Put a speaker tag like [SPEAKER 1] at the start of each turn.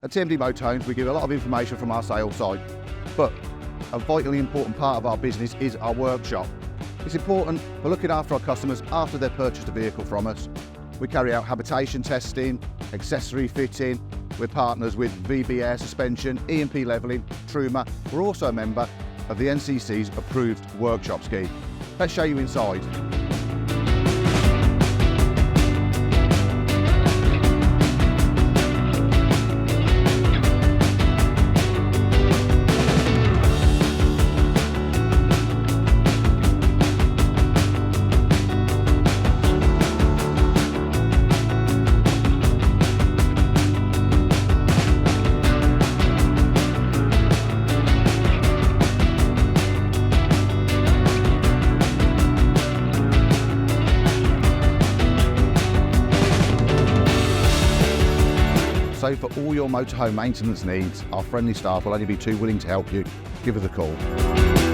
[SPEAKER 1] At TMD Motorhomes, we give a lot of information from our sales site, but a vitally important part of our business is our workshop. It's important for looking after our customers after they've purchased a vehicle from us. We carry out habitation testing, accessory fitting. We're partners with VB Air Suspension, E&P Levelling, Truma. We're also a member of the NCC's approved workshop scheme. Let's show you inside. So for all your motorhome maintenance needs, our friendly staff will only be too willing to help you. Give us a call.